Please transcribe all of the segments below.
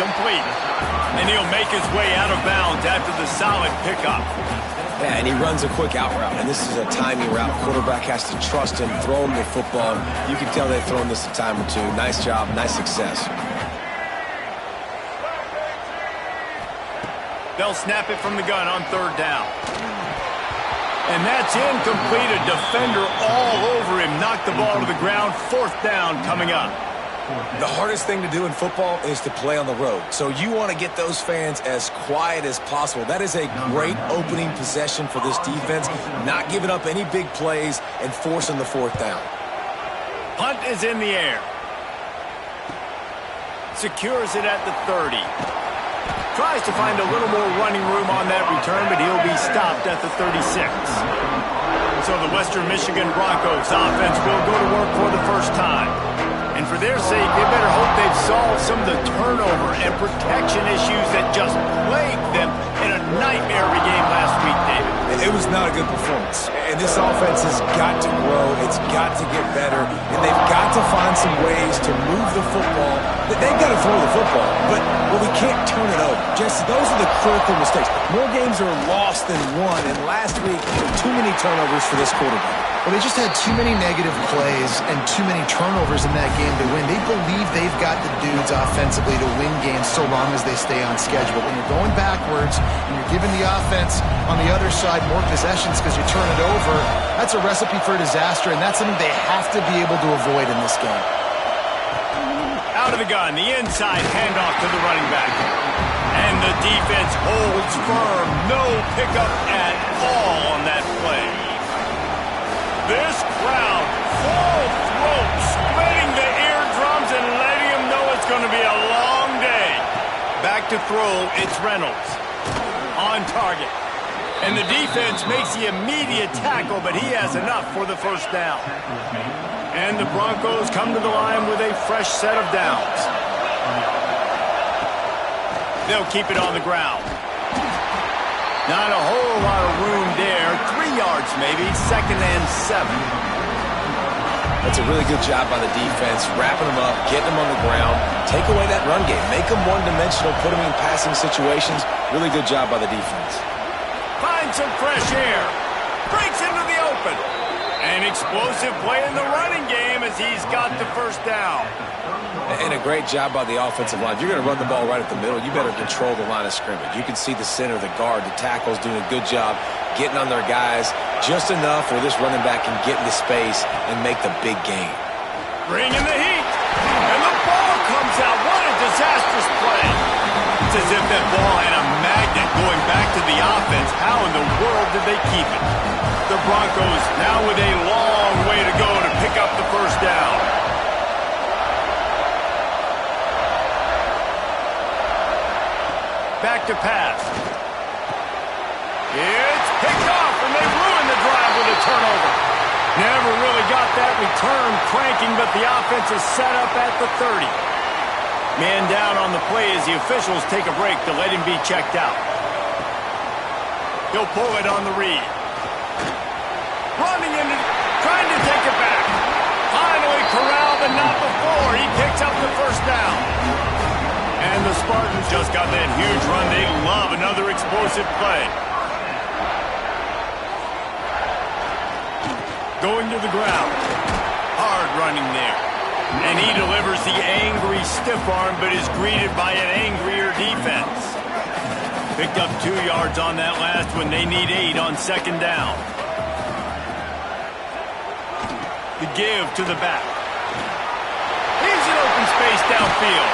complete. And he'll make his way out of bounds after the solid pickup. Yeah, and he runs a quick out route, and this is a timing route. Quarterback has to trust him, throw him the football. You can tell they've thrown this a time or two. Nice job, nice success. They'll snap it from the gun on third down. And that's incomplete. A defender all over him. Knocked the ball to the ground. Fourth down coming up. The hardest thing to do in football is to play on the road. So you want to get those fans as quiet as possible. That is a great opening possession for this defense. Not giving up any big plays and forcing the fourth down. Punt is in the air. Secures it at the 30. Tries to find a little more running room on that return, but he'll be stopped at the 36. So the Western Michigan Broncos offense will go to work for the first time. And for their sake, they better hope they've solved some of the turnover and protection issues that just plagued them in a nightmare every game last week, David. It was not a good performance. And this offense has got to grow. It's got to get better. And they've got to find some ways to move the football. They've got to throw the football, but we can't turn it over. Jesse, those are the critical mistakes. More games are lost than won, and last week, too many turnovers for this quarterback. Well, they just had too many negative plays and too many turnovers in that game to win. They believe they've got the dudes offensively to win games so long as they stay on schedule. But when you're going backwards and you're giving the offense on the other side more possessions because you turn it over, that's a recipe for disaster, and that's something they have to be able to avoid in this game. Out of the gun, the inside handoff to the running back. And the defense holds firm. No pickup at all on that play. This crowd, full throat, splitting the eardrums and letting them know it's going to be a long day. Back to throw, it's Reynolds. On target. And the defense makes the immediate tackle, but he has enough for the first down. And the Broncos come to the line with a fresh set of downs. They'll keep it on the ground. Not a whole lot of room there. 3 yards maybe, 2nd and 7. That's a really good job by the defense, wrapping them up, getting them on the ground, take away that run game, make them one-dimensional, put them in passing situations. Really good job by the defense. Finds some fresh air. Breaks into the open. An explosive play in the running game as he's got the first down. And a great job by the offensive line. If you're going to run the ball right at the middle, you better control the line of scrimmage. You can see the center, the guard, the tackles doing a good job getting on their guys just enough where this running back can get into space and make the big game. Bring in the heat. And the ball comes out. What a disastrous play. It's as if that ball had a magnet going back to the offense. How in the world did they keep it? The Broncos now with a long way to go to pick up the first down. Back to pass. It's picked off, and they ruin the drive with a turnover. Never really got that return cranking, but the offense is set up at the 30. Man down on the play as the officials take a break to let him be checked out. He'll pull it on the read. Running into, trying to take it back. Finally corralled, but not before. He picks up the first down. And the Spartans just got that huge run. They love another explosive play. Going to the ground. Hard running there. And he delivers the angry stiff arm, but is greeted by an angrier defense. Picked up 2 yards on that last one. They need 8 on 2nd down. The give to the back. Here's an open space downfield.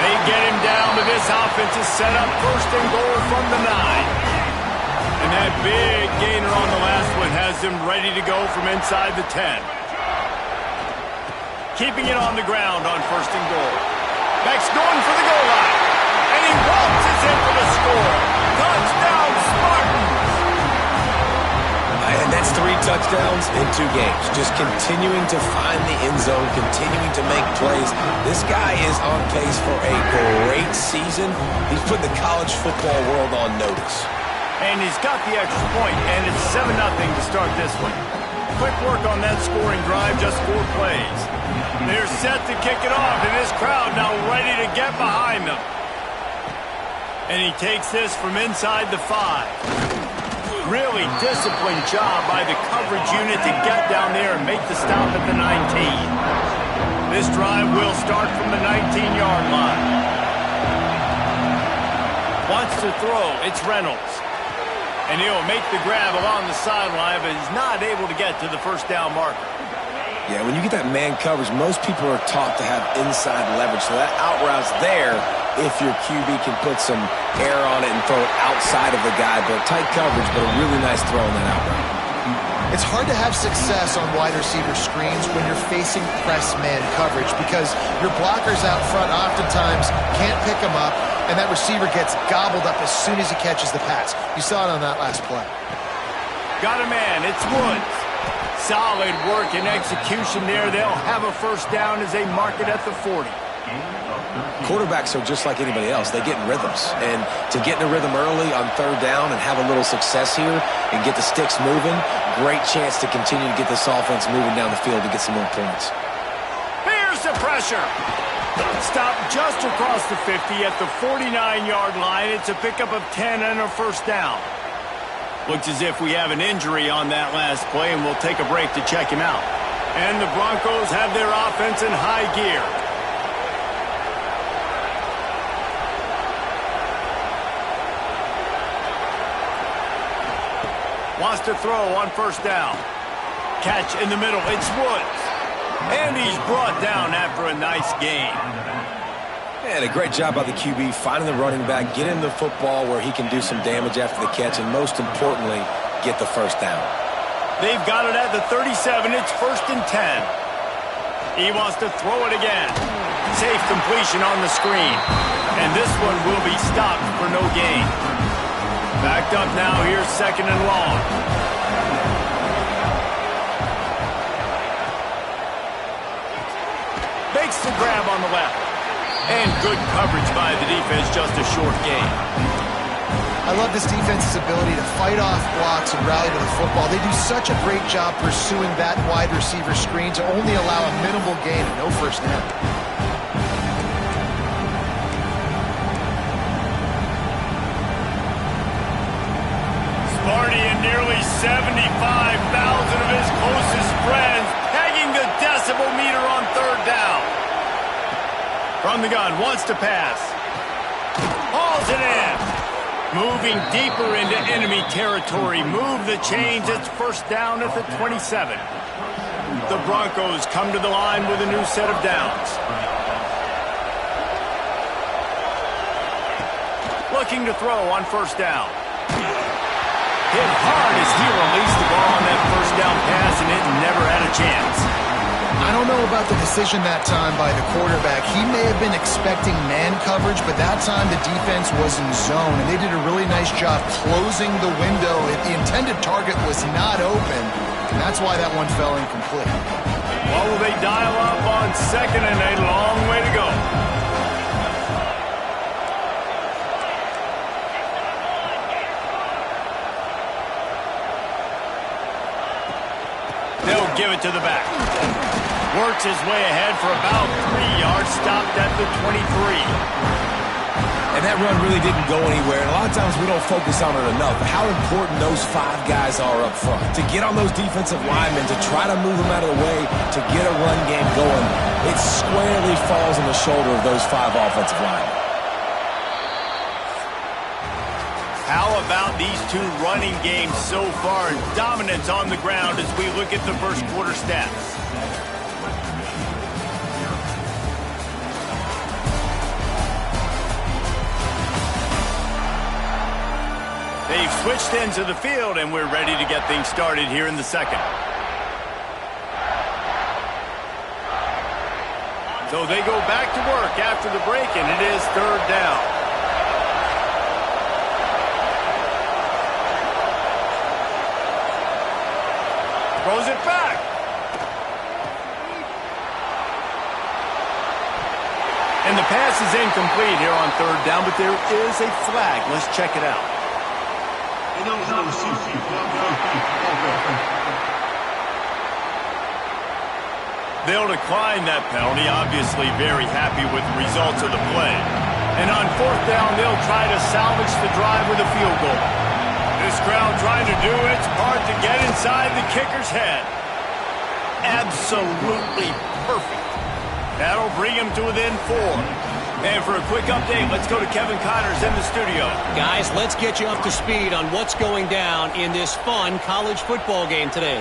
They get him down, but this offense is set up 1st and goal from the 9. And that big gainer on the last one has them ready to go from inside the 10. Keeping it on the ground on 1st and goal. Beck's going for the goal line. And he waltzes in for the score. Touchdown, Spartans! And that's 3 touchdowns in 2 games. Just continuing to find the end zone, continuing to make plays. This guy is on pace for a great season. He's put the college football world on notice. And he's got the extra point, and it's 7-0 to start this one. Quick work on that scoring drive, just 4 plays. They're set to kick it off, and this crowd now ready to get behind them. And he takes this from inside the 5. Really disciplined job by the coverage unit to get down there and make the stop at the 19. This drive will start from the 19-yard line. Wants to throw. It's Reynolds. And he'll make the grab along the sideline, but he's not able to get to the first down marker. Yeah, when you get that man coverage, most people are taught to have inside leverage. So that out route's there if your QB can put some air on it and throw it outside of the guy. But tight coverage, but a really nice throw on that out route. It's hard to have success on wide receiver screens when you're facing press man coverage because your blockers out front oftentimes can't pick them up, and that receiver gets gobbled up as soon as he catches the pass. You saw it on that last play. Got a man. It's Woods. Solid work and execution there. They'll have a first down as they mark it at the 40. Quarterbacks are just like anybody else. They get in rhythms. And to get in a rhythm early on third down and have a little success here and get the sticks moving, great chance to continue to get this offense moving down the field to get some more points. Here's the pressure. Stop just across the 50 at the 49-yard line. It's a pickup of 10 and a first down. Looks as if we have an injury on that last play, and we'll take a break to check him out. And the Broncos have their offense in high gear. Wants to throw on first down. Catch in the middle. It's Woods. And he's brought down after a nice gain. And a great job by the QB finding the running back, getting the football where he can do some damage after the catch, and most importantly, get the first down. They've got it at the 37. It's 1st and 10. He wants to throw it again. Safe completion on the screen. And this one will be stopped for no gain. Backed up now. Here's 2nd and long. Makes the grab on the left. And good coverage by the defense, just a short gain. I love this defense's ability to fight off blocks and rally to the football. They do such a great job pursuing that wide receiver screen to only allow a minimal gain and no first down. Sparty and nearly 75,000 of his closest friends pegging the decibel meter on third down. From the gun, wants to pass. Hauls it in. Moving deeper into enemy territory. Move the chains. It's first down at the 27. The Broncos come to the line with a new set of downs. Looking to throw on first down. Hit hard as he released the ball on that first down pass, and it never had a chance. I don't know about the decision that time by the quarterback. He may have been expecting man coverage, but that time the defense was in zone, and they did a really nice job closing the window. The intended target was not open, and that's why that one fell incomplete. What will they dial up on 2nd and a long way to go? They'll give it to the back. Works his way ahead for about 3 yards, stopped at the 23. And that run really didn't go anywhere. And a lot of times we don't focus on it enough. But how important those 5 guys are up front. To get on those defensive linemen, to try to move them out of the way, to get a run game going, it squarely falls on the shoulder of those 5 offensive linemen. How about these 2 running games so far? Dominance on the ground as we look at the first quarter stats. They've switched ends of the field, and we're ready to get things started here in the second. So they go back to work after the break, and it is third down. Throws it back. And the pass is incomplete here on third down, but there is a flag. Let's check it out. They'll decline that penalty, obviously very happy with the results of the play. And on fourth down, they'll try to salvage the drive with a field goal. This crowd trying to do its part to get inside the kicker's head. Absolutely perfect. That'll bring him to within 4. And for a quick update, let's go to Kevin Connors in the studio. Guys, let's get you up to speed on what's going down in this fun college football game today.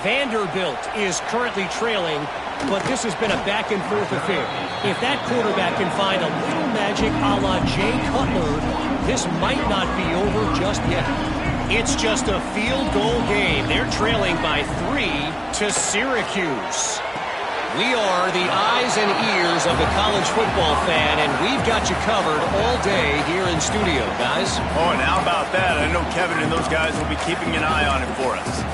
Vanderbilt is currently trailing, but this has been a back-and-forth affair. If that quarterback can find a little magic a la Jay Cutler, this might not be over just yet. It's just a field goal game. They're trailing by 3 to Syracuse. We are the eyes and ears of the college football fan, and we've got you covered all day here in studio, guys. Oh, and how about that? I know Kevin and those guys will be keeping an eye on it for us.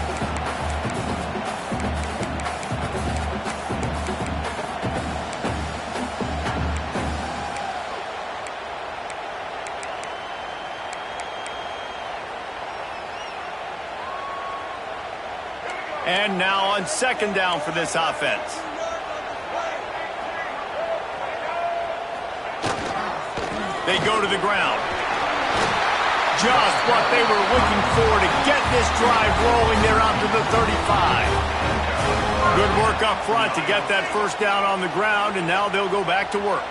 And now on second down for this offense. They go to the ground. Just what they were looking for to get this drive rolling. They're out to the 35. Good work up front to get that first down on the ground, and now they'll go back to work.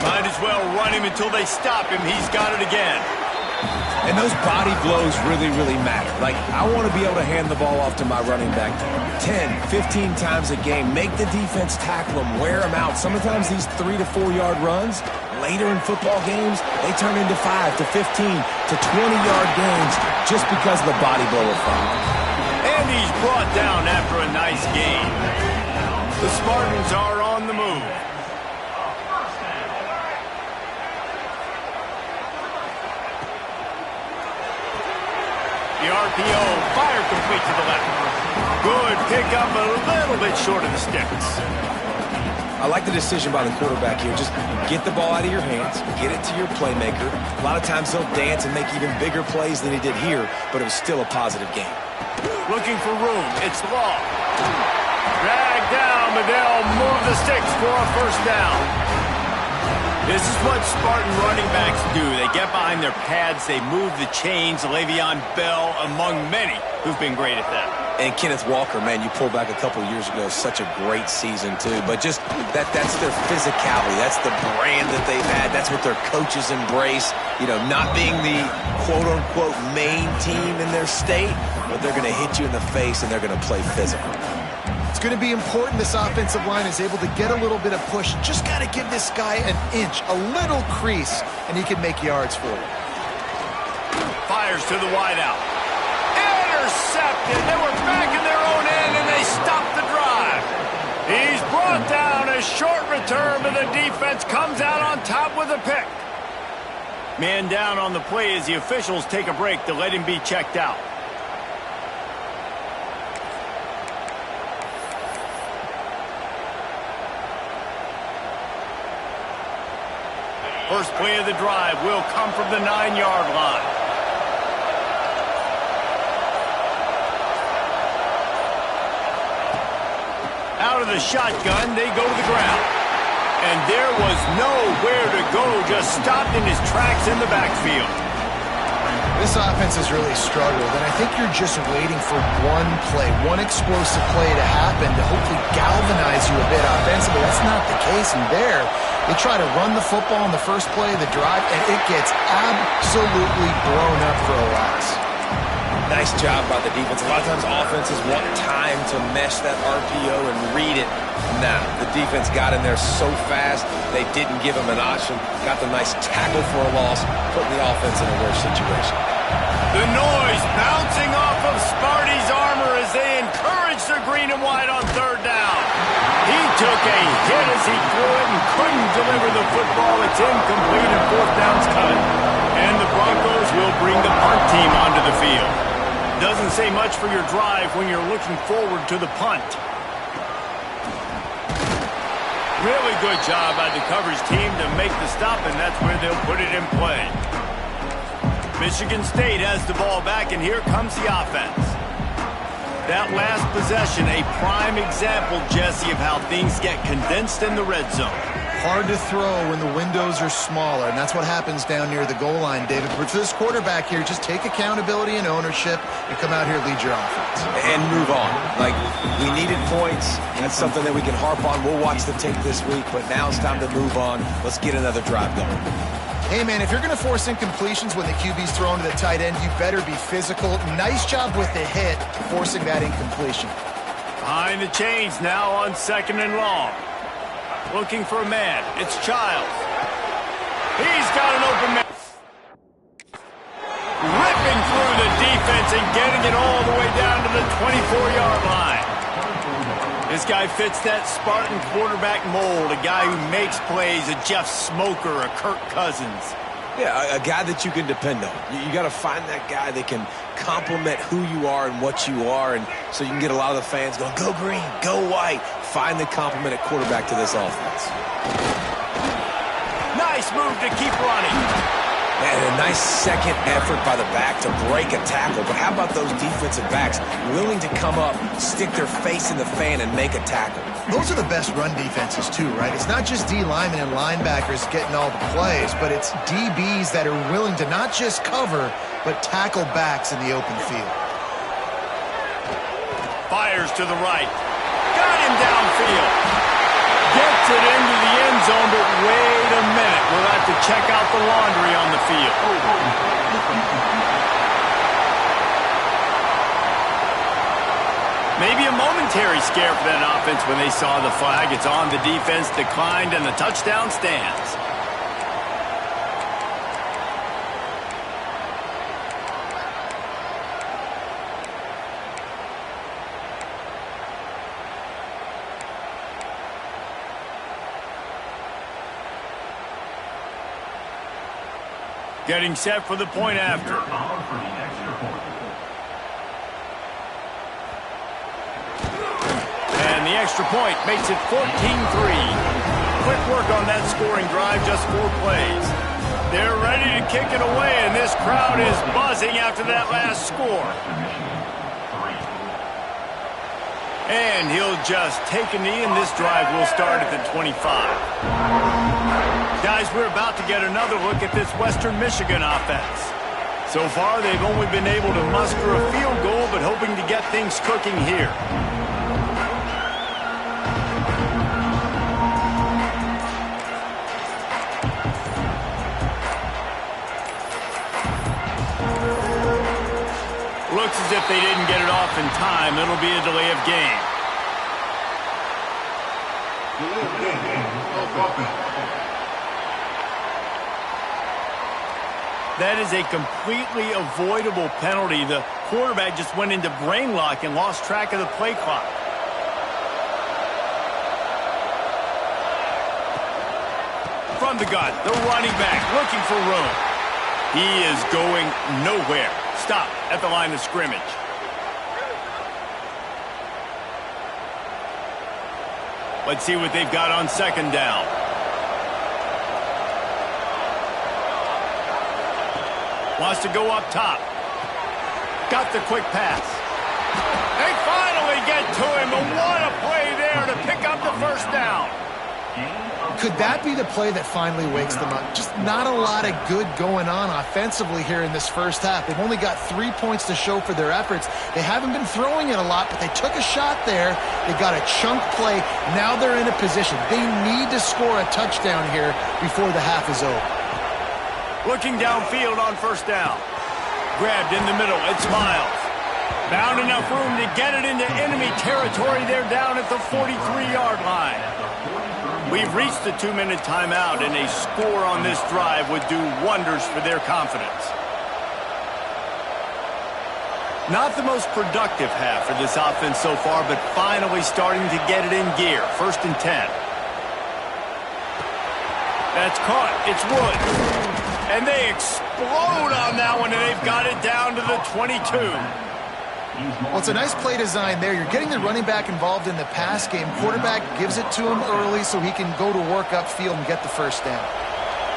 Might as well run him until they stop him. He's got it again. And those body blows really, really matter. Like, I want to be able to hand the ball off to my running back 10, 15 times a game. Make the defense tackle them, wear them out. Sometimes these 3 to 4 yard runs, later in football games, they turn into 5 to 15 to 20-yard games just because of the body blow effect. And he's brought down after a nice game. The Spartans are on the move. The RPO, fire complete to the left. Good pickup, a little bit short of the sticks. I like the decision by the quarterback here. Just get the ball out of your hands, get it to your playmaker. A lot of times he'll dance and make even bigger plays than he did here, but it was still a positive game. Looking for room. It's Law. Dragged down, but they'll move the sticks for a first down. This is what Spartan running backs do. They get behind their pads, they move the chains. Le'Veon Bell, among many, who've been great at that. And Kenneth Walker, man, you pulled back a couple of years ago, such a great season, too. But just that's their physicality. That's the brand that they've had. That's what their coaches embrace. You know, not being the quote-unquote main team in their state, but they're going to hit you in the face and they're going to play physical. It's going to be important this offensive line is able to get a little bit of push. Just got to give this guy an inch, a little crease, and he can make yards for it. Fires to the wideout. Intercepted. They were back in their own end, and they stopped the drive. He's brought down. A short return, but the defense comes out on top with a pick. Man down on the play as the officials take a break to let him be checked out. First play of the drive will come from the 9-yard line. Out of the shotgun, they go to the ground. And there was nowhere to go, just stopped in his tracks in the backfield. This offense has really struggled, and I think you're just waiting for one play, one explosive play to happen to hopefully galvanize you a bit offensively. That's not the case, and there, they try to run the football in the first play of the drive, and it gets absolutely blown up for a loss. Nice job by the defense. A lot of times offenses want time to mesh that RPO and read it. Nah, the defense got in there so fast, they didn't give him an option. Got the nice tackle for a loss, putting the offense in a worse situation. The noise bouncing off of Sparty's armor as they encourage the green and white on third down. He took a hit as he threw it and couldn't deliver the football. It's incomplete and fourth down's coming. And the Broncos will bring the punt team onto the field. Doesn't say much for your drive when you're looking forward to the punt. Really good job by the coverage team to make the stop, and that's where they'll put it in play. Michigan State has the ball back, and here comes the offense. That last possession, a prime example, Jesse, of how things get condensed in the red zone. Hard to throw when the windows are smaller, and that's what happens down near the goal line, David. But for this quarterback here, just take accountability and ownership and come out here and lead your offense. And move on. Like, we needed points. That's something that we can harp on. We'll watch the tape this week, but now it's time to move on. Let's get another drive going. Hey, man, if you're going to force incompletions when the QB's thrown to the tight end, you better be physical. Nice job with the hit, forcing that incompletion. Behind the chains now on 2nd and long. Looking for a man. It's Childs. He's got an open man. Ripping through the defense and getting it all the way down to the 24-yard line. This guy fits that Spartan quarterback mold, a guy who makes plays, a Jeff Smoker, a Kirk Cousins. Yeah, a guy that you can depend on. You got to find that guy that can complement who you are and what you are, and so you can get a lot of the fans going, go green, go white. Find the complement at quarterback to this offense. Nice move to keep running. And a nice second effort by the back to break a tackle. But how about those defensive backs willing to come up, stick their face in the fan, and make a tackle? Those are the best run defenses, too, right? It's not just D linemen and linebackers getting all the plays, but it's DBs that are willing to not just cover, but tackle backs in the open field. Fires to the right. Got him downfield. Gets it into the end zone, but wait a minute. We'll have to check out the laundry on the field. Maybe a momentary scare for that offense when they saw the flag. It's on, the defense declined, and the touchdown stands. Getting set for the point after. And the extra point makes it 14-3. Quick work on that scoring drive, just 4 plays. They're ready to kick it away, and this crowd is buzzing after that last score. And he'll just take a knee, and this drive will start at the 25. Guys, we're about to get another look at this Western Michigan offense. So far, they've only been able to muster a field goal, but hoping to get things cooking here. Looks as if they didn't get it off in time. It'll be a delay of game. That is a completely avoidable penalty. The quarterback just went into brain lock and lost track of the play clock. From the gun, the running back looking for room. He is going nowhere. Stop at the line of scrimmage. Let's see what they've got on 2nd down. Wants to go up top. Got the quick pass. They finally get to him, and what a play there to pick up the first down. Could that be the play that finally wakes them up? Just not a lot of good going on offensively here in this first half. They've only got 3 points to show for their efforts. They haven't been throwing it a lot, but they took a shot there. They got a chunk play. Now they're in a position. They need to score a touchdown here before the half is over. Looking downfield on 1st down. Grabbed in the middle. It's Miles. Found enough room to get it into enemy territory. They're down at the 43-yard line. We've reached the 2-minute timeout, and a score on this drive would do wonders for their confidence. Not the most productive half for this offense so far, but finally starting to get it in gear. 1st and 10. That's caught. It's Woods. And they explode on that one, and they've got it down to the 22. Well, it's a nice play design there. You're getting the running back involved in the pass game. Quarterback gives it to him early so he can go to work upfield and get the first down.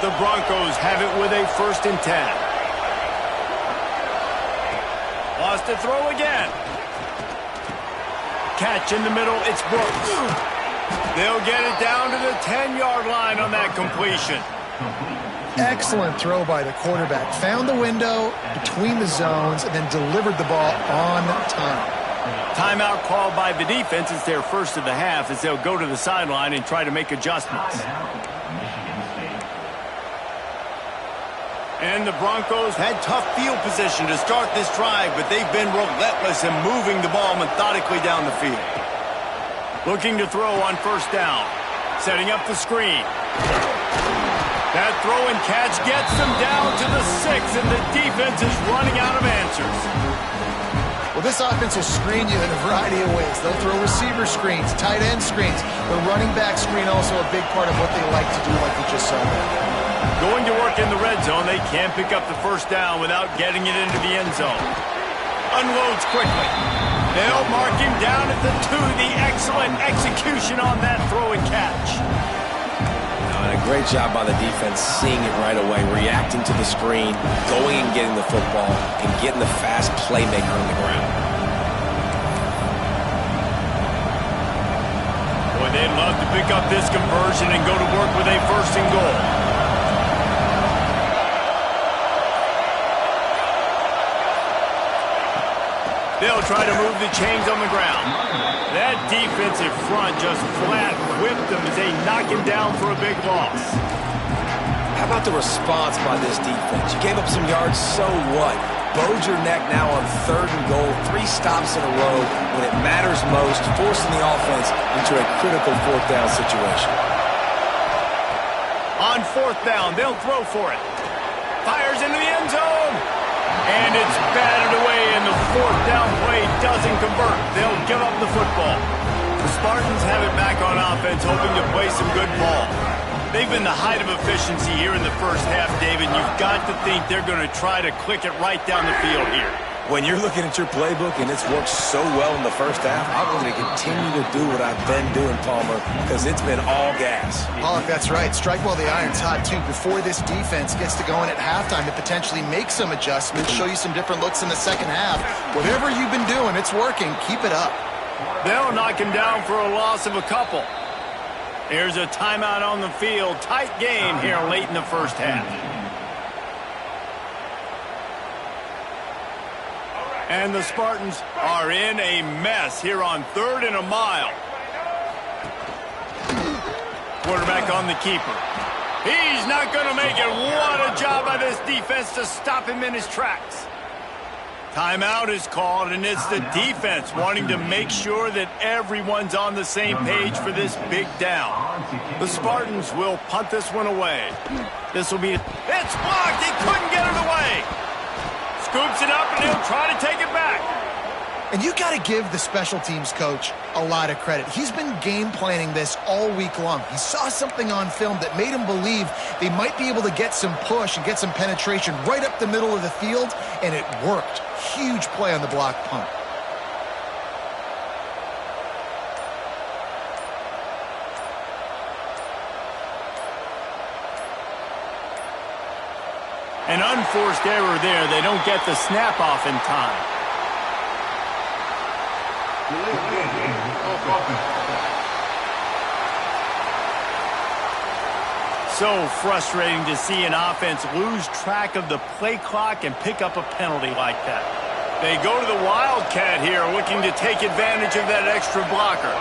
The Broncos have it with a 1st and 10. Wants to throw again. catch in the middle. It's Brooks. They'll get it down to the 10-yard line on that completion. Excellent throw by the quarterback. Found the window between the zones and then delivered the ball on time. Timeout called by the defense. It's their first of the half as they'll go to the sideline and try to make adjustments. And the Broncos had tough field position to start this drive, but they've been relentless in moving the ball methodically down the field. Looking to throw on first down. Setting up the screen. That throw and catch gets them down to the 6, and the defense is running out of answers. Well, this offense will screen you in a variety of ways. They'll throw receiver screens, tight end screens. The running back screen also a big part of what they like to do, like we just saw there. Going to work in the red zone, they can't pick up the first down without getting it into the end zone. Unloads quickly. They'll mark him down at the 2. The excellent execution on that throw and catch. And a great job by the defense seeing it right away, reacting to the screen, going and getting the football, and getting the fast playmaker on the ground. Boy, they'd love to pick up this conversion and go to work with a 1st and goal. They'll try to move the chains on the ground. That defensive front just flat whipped them as they knock him down for a big loss. How about the response by this defense? You gave up some yards, so what? Bowed your neck now on 3rd and goal, 3 stops in a row when it matters most, forcing the offense into a critical 4th down situation. On 4th down, they'll throw for it. Fires into the end zone. And it's batted away, and the 4th down play doesn't convert. They'll give up the football. The Spartans have it back on offense, hoping to play some good ball. They've been the height of efficiency here in the first half, David. You've got to think they're going to try to click it right down the field here. When you're looking at your playbook and it's worked so well in the first half, I'm going to continue to do what I've been doing, Palmer, because it's been all gas. Pollock, that's right. Strike while the iron's hot, too. Before this defense gets to going at halftime to potentially make some adjustments, show you some different looks in the second half. Whatever you've been doing, it's working. Keep it up. They'll knock him down for a loss of a couple. Here's a timeout on the field. Tight game here late in the first half. And the Spartans are in a mess here on 3rd and a mile. Quarterback on the keeper. He's not going to make it. What a job by this defense to stop him in his tracks. Timeout is called, and it's the defense wanting to make sure that everyone's on the same page for this big down. The Spartans will punt this one away. This will be... It's blocked! He couldn't get it away! Scoops it up, and he'll try to take it back. And you got to give the special teams coach a lot of credit. He's been game planning this all week long. He saw something on film that made him believe they might be able to get some push and get some penetration right up the middle of the field, and it worked. Huge play on the block punt. An unforced error there. They don't get the snap off in time. So frustrating to see an offense lose track of the play clock and pick up a penalty like that. They go to the Wildcat here, looking to take advantage of that extra blocker.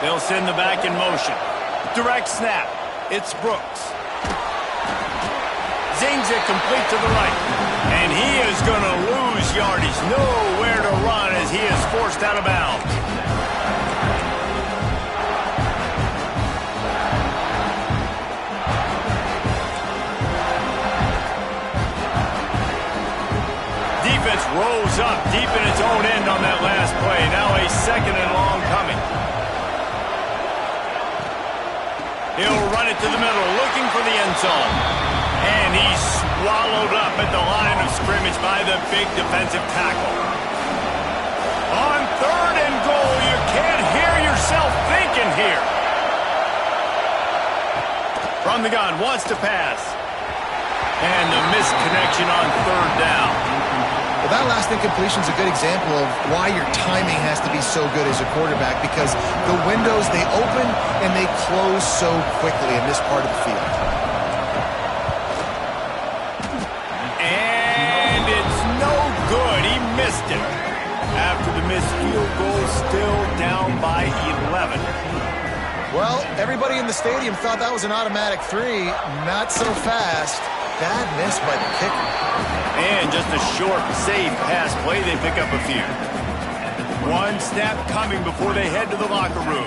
They'll send the back in motion. Direct snap. It's Brooks. Zings it complete to the right. And he is going to lose yardage. Nowhere to run as he is forced out of bounds. Defense rolls up deep in its own end on that last play. Now a 2nd and long coming. He'll run it to the middle, looking for the end zone. And he's swallowed up at the line of scrimmage by the big defensive tackle. On 3rd and goal, you can't hear yourself thinking here. From the gun, wants to pass. And the misconnection on 3rd down. Well, that last incompletion is a good example of why your timing has to be so good as a quarterback, because the windows, they open and they close so quickly in this part of the field. And it's no good. He missed it. After the missed field goal, still down by 11. Well, everybody in the stadium thought that was an automatic 3. Not so fast. Bad miss by the kicker. And just a short, safe pass play. They pick up a few. One snap coming before they head to the locker room.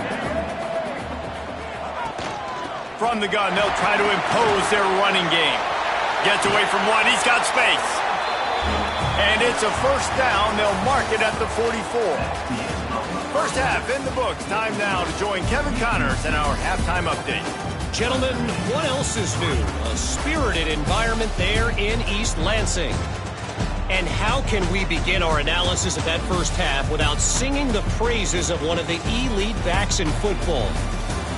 From the gun, they'll try to impose their running game. Gets away from one. He's got space. And it's a first down. They'll mark it at the 44. First half in the books. Time now to join Kevin Connors in our halftime update. Gentlemen, what else is new? A spirited environment there in East Lansing. And how can we begin our analysis of that first half without singing the praises of one of the elite backs in football?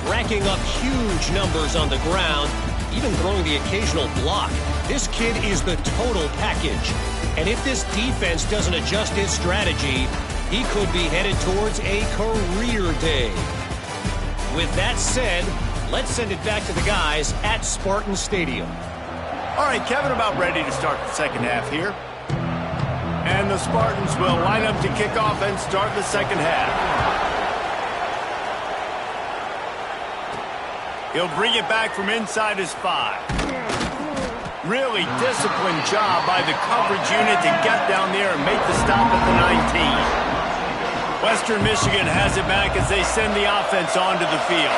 Racking up huge numbers on the ground, even throwing the occasional block. This kid is the total package. And if this defense doesn't adjust its strategy, he could be headed towards a career day. With that said, let's send it back to the guys at Spartan Stadium. All right, Kevin, about ready to start the second half here. And the Spartans will line up to kick off and start the second half. He'll bring it back from inside his 5. Really disciplined job by the coverage unit to get down there and make the stop at the 19. Western Michigan has it back as they send the offense onto the field.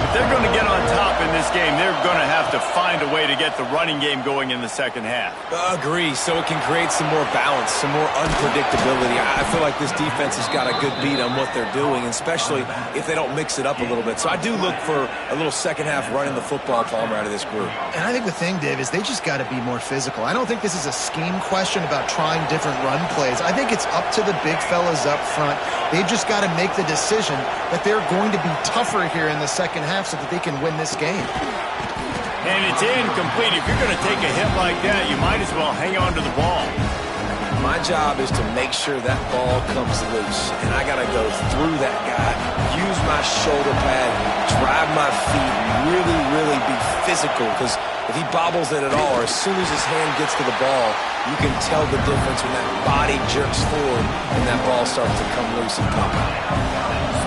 If they're going to get on top in this game, they're going to have to find a way to get the running game going in the second half. Agree, so it can create some more balance, some more unpredictability. I feel like this defense has got a good beat on what they're doing, especially if they don't mix it up a little bit. So I do look for a little second half running the football, Palmer, out of this group. And I think the thing, Dave, is they just got to be more physical. I don't think this is a scheme question about trying different run plays. I think it's up to the big fellas up front. They've just got to make the decision that they're going to be tougher here in the second half so that they can win this game. And it's incomplete. If you're going to take a hit like that, you might as well hang on to the ball. My job is to make sure that ball comes loose, and I got to go through that guy, use my shoulder pad, drive my feet, really, really be physical, because if he bobbles it at all, or as soon as his hand gets to the ball, you can tell the difference when that body jerks forward and that ball starts to come loose and pop out.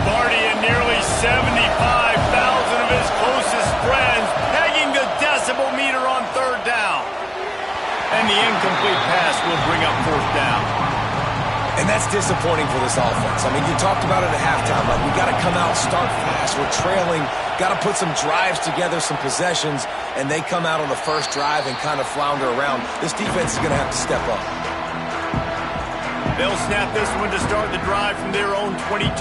Sparty and nearly 75,000 of his closest friends pegging the decibel meter on third down. And the incomplete pass will bring up fourth down. And that's disappointing for this offense. I mean, you talked about it at halftime. Like, we got to come out, start fast. We're trailing. Got to put some drives together, some possessions, and they come out on the first drive and kind of flounder around. This defense is going to have to step up. They'll snap this one to start the drive from their own 22.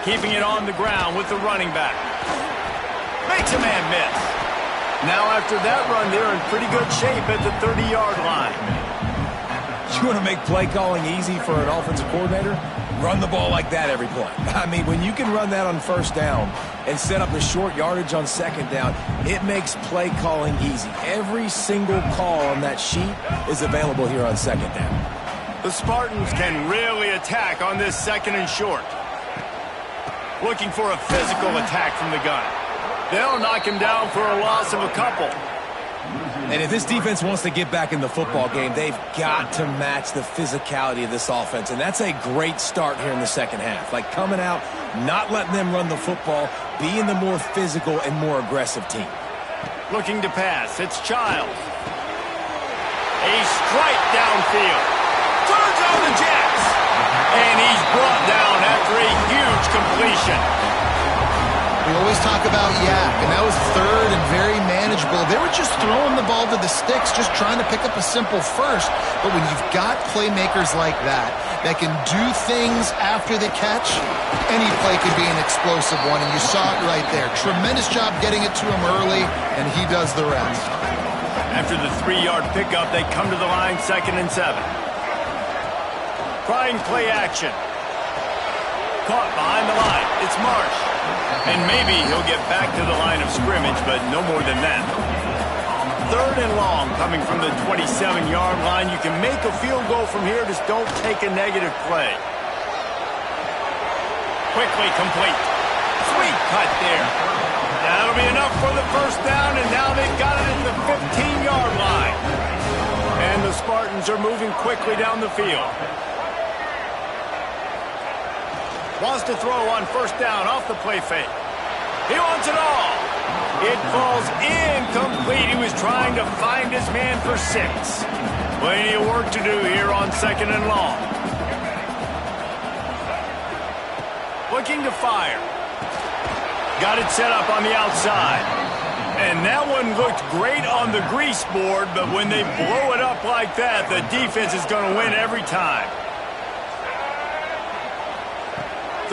Keeping it on the ground with the running back. Makes a man miss. Now after that run, they're in pretty good shape at the 30-yard line. You want to make play calling easy for an offensive coordinator? Run the ball like that every play. I mean, when you can run that on first down and set up the short yardage on second down, it makes play calling easy. Every single call on that sheet is available here on second down. The Spartans can really attack on this second and short. Looking for a physical attack from the gun. They'll knock him down for a loss of a couple. And if this defense wants to get back in the football game, they've got to match the physicality of this offense. And that's a great start here in the second half. Like coming out, not letting them run the football, being the more physical and more aggressive team. Looking to pass. It's Childs. A strike downfield. Turns on the Jets. And he's brought down after a huge completion. We always talk about Yak, and that was third and very manageable. They were just throwing the ball to the sticks, just trying to pick up a simple first. But when you've got playmakers like that can do things after the catch, any play could be an explosive one, and you saw it right there. Tremendous job getting it to him early, and he does the rest. After the 3-yard pickup, they come to the line, 2nd and 7. Trying play action. Caught behind the line. It's Marsh. And maybe he'll get back to the line of scrimmage, but no more than that. 3rd and long coming from the 27-yard line. You can make a field goal from here, just don't take a negative play. Quickly complete. Sweet cut there. That'll be enough for the first down, and now they've got it at the 15-yard line. And the Spartans are moving quickly down the field. Wants to throw on first down off the play fake. He wants it all. It falls incomplete. He was trying to find his man for 6. Plenty of work to do here on 2nd and long. Looking to fire. Got it set up on the outside. And that one looked great on the grease board, but when they blow it up like that, the defense is going to win every time.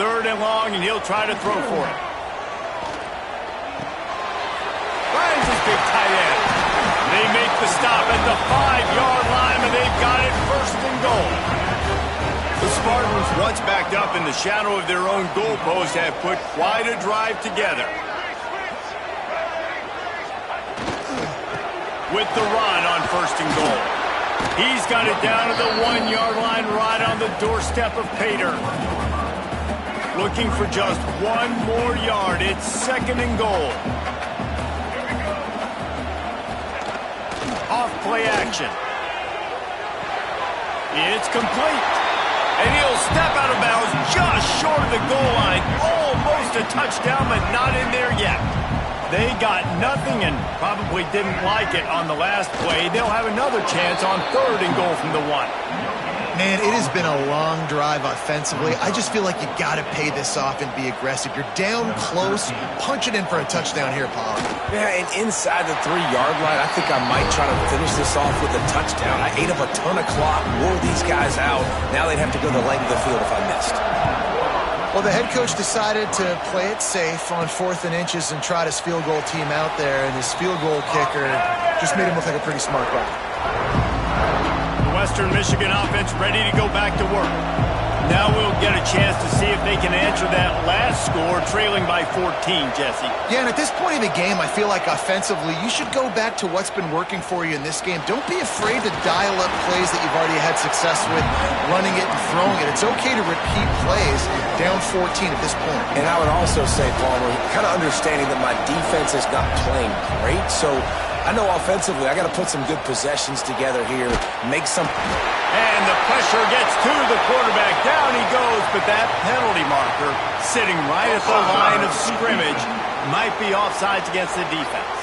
3rd and long, and he'll try to throw for it. Finds his big tight end. They make the stop at the 5-yard line, and they've got it 1st and goal. The Spartans, once backed up in the shadow of their own goalpost, have put quite a drive together. With the run on 1st and goal. He's got it down to the 1-yard line right on the doorstep of Pater. Looking for just 1 more yard. It's 2nd and goal. Off play action. It's complete. And he'll step out of bounds just short of the goal line. Almost a touchdown, but not in there yet. They got nothing and probably didn't like it on the last play. They'll have another chance on 3rd and goal from the 1. Man, it has been a long drive offensively. I just feel like you got to pay this off and be aggressive. You're down close. Punch it in for a touchdown here, Paul. Yeah, and inside the 3-yard line, I think I might try to finish this off with a touchdown. I ate up a ton of clock, wore these guys out. Now they'd have to go the length of the field if I missed. Well, the head coach decided to play it safe on 4th and inches and trot his field goal team out there, and his field goal kicker just made him look like a pretty smart guy. Western Michigan offense ready to go back to work. Now we'll get a chance to see if they can answer that last score, trailing by 14, Jesse. Yeah, and at this point in the game, I feel like offensively, you should go back to what's been working for you in this game. Don't be afraid to dial up plays that you've already had success with, running it and throwing it. It's okay to repeat plays down 14 at this point. And I would also say, Palmer, kind of understanding that my defense is not playing great, so I know offensively I got to put some good possessions together here, make some... And the pressure gets to the quarterback. Down he goes, but that penalty marker sitting right at the line of scrimmage might be offsides against the defense.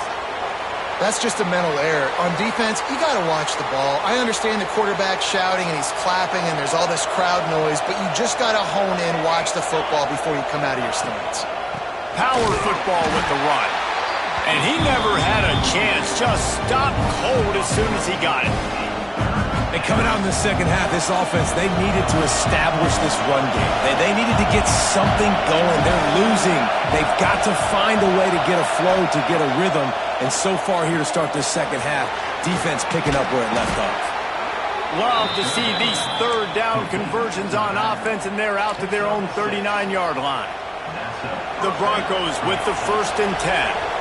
That's just a mental error. On defense, you got to watch the ball. I understand the quarterback shouting and he's clapping and there's all this crowd noise, but you just got to hone in, watch the football before you come out of your stance. Power football with the run. And he never had a chance, just stopped cold as soon as he got it. And coming out in the second half, this offense, they needed to establish this run game. They needed to get something going. They're losing. They've got to find a way to get a flow, to get a rhythm. And so far here to start this second half, defense picking up where it left off. Love to see these 3rd down conversions on offense, and they're out to their own 39-yard line. The Broncos with the 1st and 10.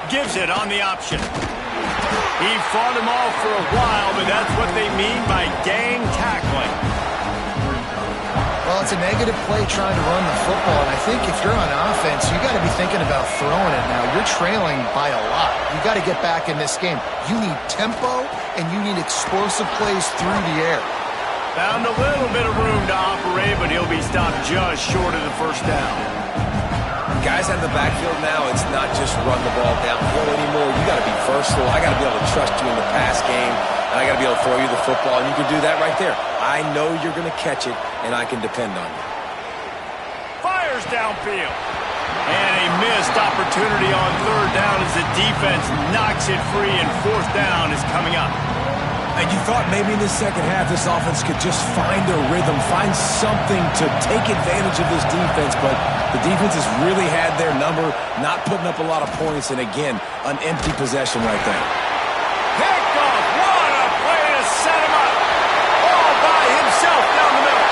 Gives it on the option. He fought him off for a while, but that's what they mean by gang tackling. Well, it's a negative play trying to run the football, and I think if you're on offense, you got to be thinking about throwing it now. You're trailing by a lot. You got to get back in this game. You need tempo, and you need explosive plays through the air. Found a little bit of room to operate, but he'll be stopped just short of the first down. Guys out of the backfield now, it's not just run the ball downfield anymore. You got to be versatile. I got to be able to trust you in the pass game, and I got to be able to throw you the football, and you can do that right there. I know you're going to catch it, and I can depend on you. Fires downfield. And a missed opportunity on 3rd down as the defense knocks it free, and 4th down is coming up. And you thought maybe in the second half this offense could just find a rhythm, find something to take advantage of this defense, but the defense has really had their number, not putting up a lot of points, and again, an empty possession right there. Picked off. What a play to set him up. All by himself down the middle.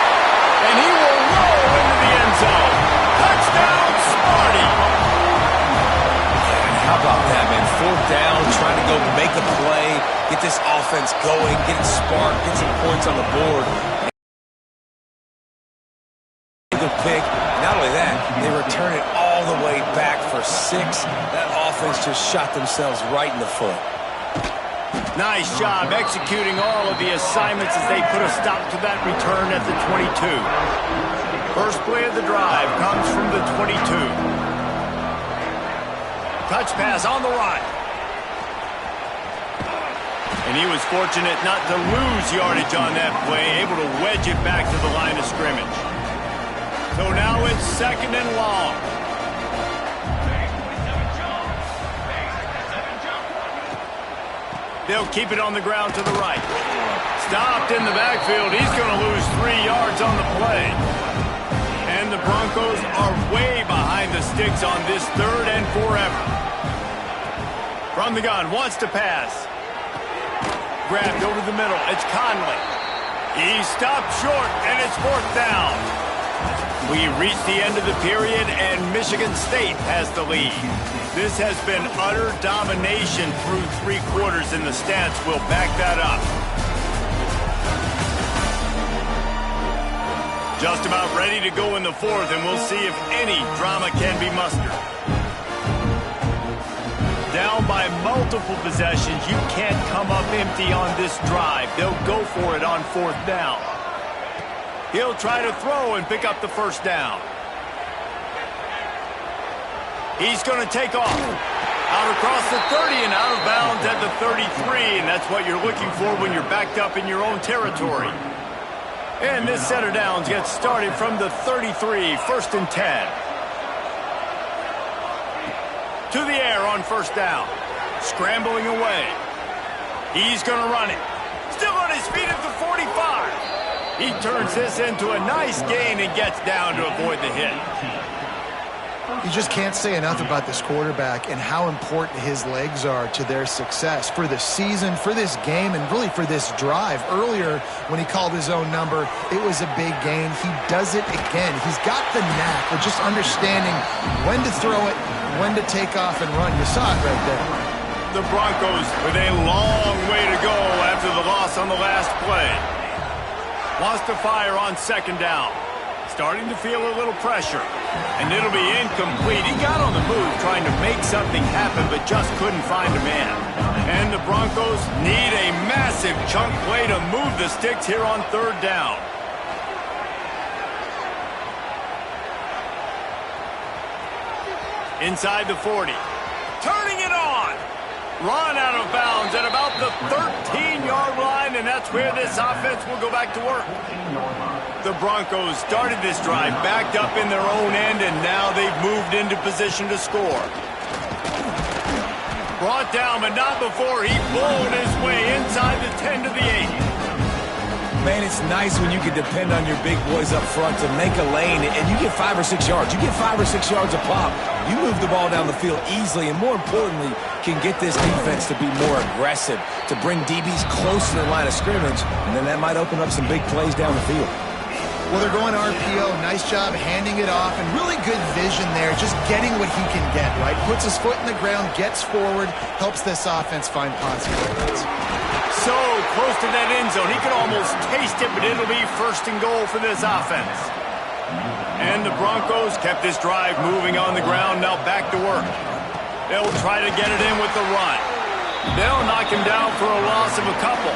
And he will roll into the end zone. Touchdown, Spartans. about that, man? Fourth down, trying to go make a play, get this offense going, get it sparked, get some points on the board. Good pick. Not only that, they return it all the way back for 6. That offense just shot themselves right in the foot. Nice job executing all of the assignments as they put a stop to that return at the 22. First play of the drive comes from the 22. Touch pass on the right. And he was fortunate not to lose yardage on that play, able to wedge it back to the line of scrimmage. So now it's 2nd and long. They'll keep it on the ground to the right. Stopped in the backfield. He's going to lose 3 yards on the play. And the Broncos are way behind the sticks on this 3rd and forever. From the gun, wants to pass. Grabbed over the middle. It's Conley. He stopped short, and it's 4th down. We reach the end of the period, and Michigan State has the lead. This has been utter domination through 3 quarters, and the stats will back that up. Just about ready to go in the 4th, and we'll see if any drama can be mustered. Down by multiple possessions, you can't come up empty on this drive. They'll go for it on 4th down. He'll try to throw and pick up the 1st down. He's going to take off. Out across the 30 and out of bounds at the 33, and that's what you're looking for when you're backed up in your own territory. And this set of downs gets started from the 33, 1st and 10. To the air on 1st down. Scrambling away. He's going to run it. Still on his feet at the 45. He turns this into a nice gain and gets down to avoid the hit. You just can't say enough about this quarterback and how important his legs are to their success for the season, for this game, and really for this drive. Earlier, when he called his own number, it was a big gain. He does it again. He's got the knack of just understanding when to throw it, when to take off and run. You saw it right there. The Broncos with a long way to go after the loss on the last play. Wants to fire on 2nd down. Starting to feel a little pressure. And it'll be incomplete. He got on the move trying to make something happen, but just couldn't find a man. And the Broncos need a massive chunk play to move the sticks here on 3rd down. Inside the 40. Turning it on. Run out of bounds at about the 13-yard line, and that's where this offense will go back to work. The Broncos started this drive backed up in their own end, and now they've moved into position to score. Brought down, but not before he bowled his way inside the 10 to the 8. Man, it's nice when you can depend on your big boys up front to make a lane, and you get 5 or 6 yards. You get 5 or 6 yards a pop. You move the ball down the field easily, and more importantly, can get this defense to be more aggressive, to bring DBs close to the line of scrimmage, and then that might open up some big plays down the field. Well, they're going RPO. Nice job handing it off, and really good vision there, just getting what he can get, right? Puts his foot in the ground, gets forward, helps this offense find positive points. So close to that end zone. He could almost taste it, but it'll be 1st and goal for this offense. And the Broncos kept this drive moving on the ground, now back to work. They'll try to get it in with the run. They'll knock him down for a loss of a couple.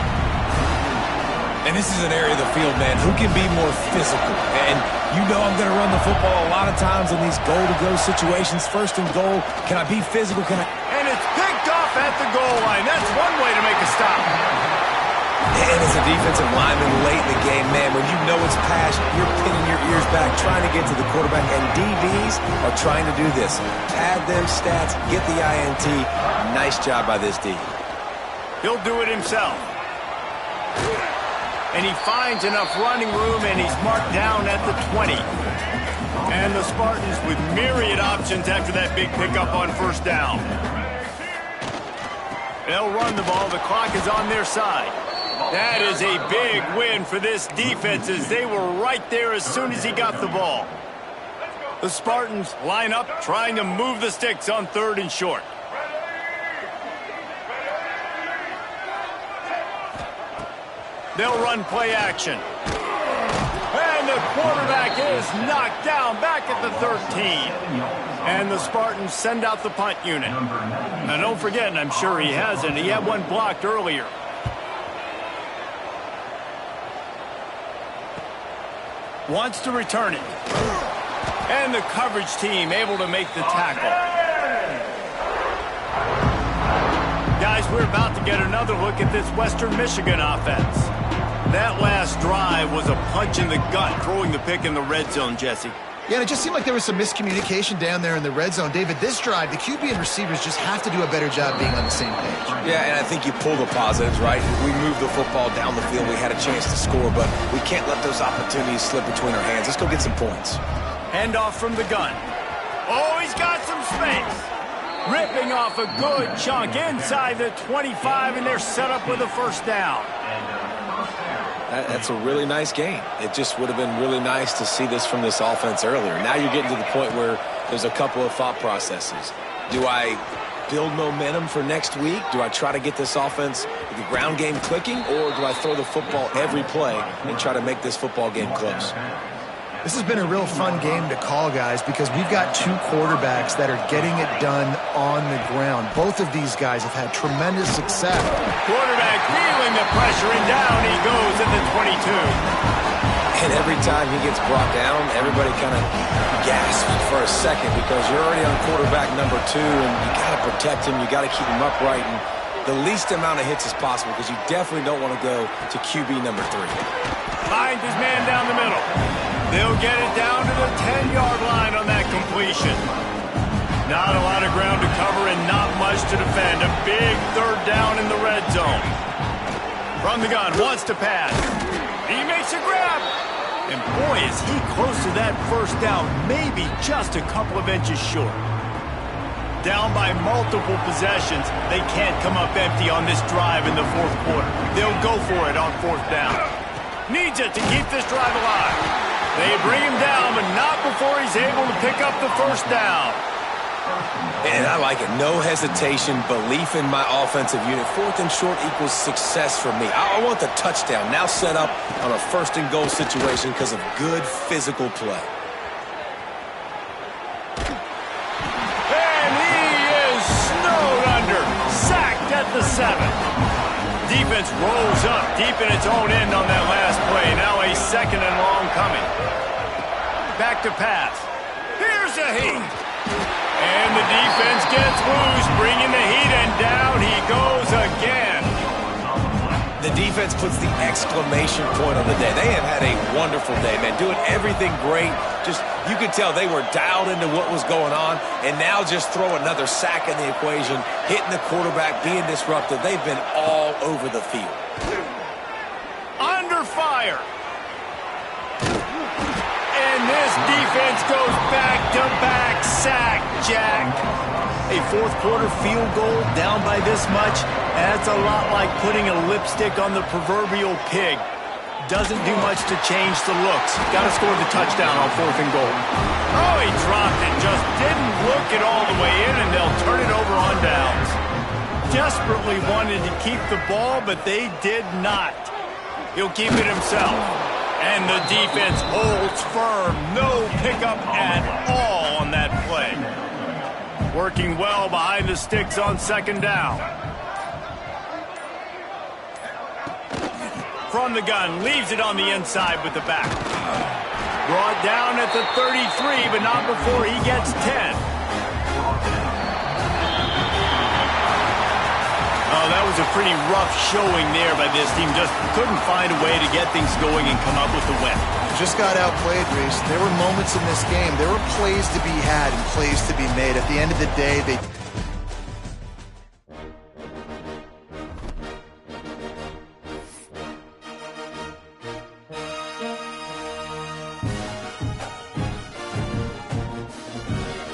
And this is an area of the field, man, who can be more physical. And you know I'm going to run the football a lot of times in these goal-to-go situations. 1st and goal. Can I be physical? And it's picked off at the goal line. That's one way to make a stop. And as a defensive lineman late in the game, man, when you know it's pass, you're pinning your ears back, trying to get to the quarterback. And DBs are trying to do this. Pad them stats, get the INT. Nice job by this D. He'll do it himself. And he finds enough running room, and he's marked down at the 20. And the Spartans with myriad options after that big pickup on 1st down. They'll run the ball. The clock is on their side. That is a big win for this defense, as they were right there as soon as he got the ball. The Spartans line up trying to move the sticks on 3rd and short. They'll run play action. And the quarterback is knocked down back at the 13. And the Spartans send out the punt unit. Now, don't forget, and I'm sure he hasn't, he had one blocked earlier. Wants to return it. And the coverage team able to make the tackle. Guys, we're about to get another look at this Western Michigan offense. That last drive was a punch in the gut, throwing the pick in the red zone, Jesse. Yeah, and it just seemed like there was some miscommunication down there in the red zone. David, this drive, the QB and receivers just have to do a better job being on the same page. Yeah, and I think you pull the positives, right? We moved the football down the field. We had a chance to score, but we can't let those opportunities slip between our hands. Let's go get some points. Handoff from the gun. Oh, he's got some space. Ripping off a good chunk inside the 25, and they're set up with a first down. That's a really nice game. It just would have been really nice to see this from this offense earlier. Now you're getting to the point where there's a couple of thought processes. Do I build momentum for next week? Do I try to get this offense, the ground game clicking, or do I throw the football every play and try to make this football game close? This has been a real fun game to call, guys, because we've got two quarterbacks that are getting it done on the ground. Both of these guys have had tremendous success. Quarterback feeling the pressure, and down he goes at the 22. And every time he gets brought down, everybody kind of gasps for a second because you're already on quarterback number 2, and you got to protect him. You got to keep him upright, and the least amount of hits as possible because you definitely don't want to go to QB number 3. Finds his man down the middle. They'll get it down to the 10-yard line on that completion. Not a lot of ground to cover and not much to defend. A big third down in the red zone. From the gun, wants to pass. He makes a grab. And boy, is he close to that first down, maybe just a couple of inches short. Down by multiple possessions, they can't come up empty on this drive in the fourth quarter. They'll go for it on fourth down. Needs it to keep this drive alive. They bring him down, but not before he's able to pick up the first down. And I like it. No hesitation, belief in my offensive unit. Fourth and short equals success for me. I want the touchdown now set up on a first and goal situation because of good physical play. And he is snowed under, sacked at the 7. Defense rolls up deep in its own end on that last play. Now a second and long coming. Back to pass. Here's a heat. And the defense gets loose, bringing the heat, and down he goes again. The defense puts the exclamation point on the day. They have had a wonderful day, man. Doing everything great. Just, you could tell they were dialed into what was going on, and now just throw another sack in the equation, hitting the quarterback, being disruptive. They've been all over the field. Under fire. And this defense goes back-to-back sack, Jack. A fourth quarter field goal down by this much, that's a lot like putting a lipstick on the proverbial pig. Doesn't do much to change the looks. Got to score the touchdown on fourth and goal. Oh, he dropped it. Just didn't look it all the way in, and they'll turn it over on downs. Desperately wanted to keep the ball, but they did not. He'll keep it himself. And the defense holds firm. No pickup at all on that play. Working well behind the sticks on second down. From the gun, leaves it on the inside with the back. Brought down at the 33, but not before he gets 10. Oh, that was a pretty rough showing there by this team. Just couldn't find a way to get things going and come up with the win. Just got outplayed, Reese. There were moments in this game. There were plays to be had and plays to be made. At the end of the day,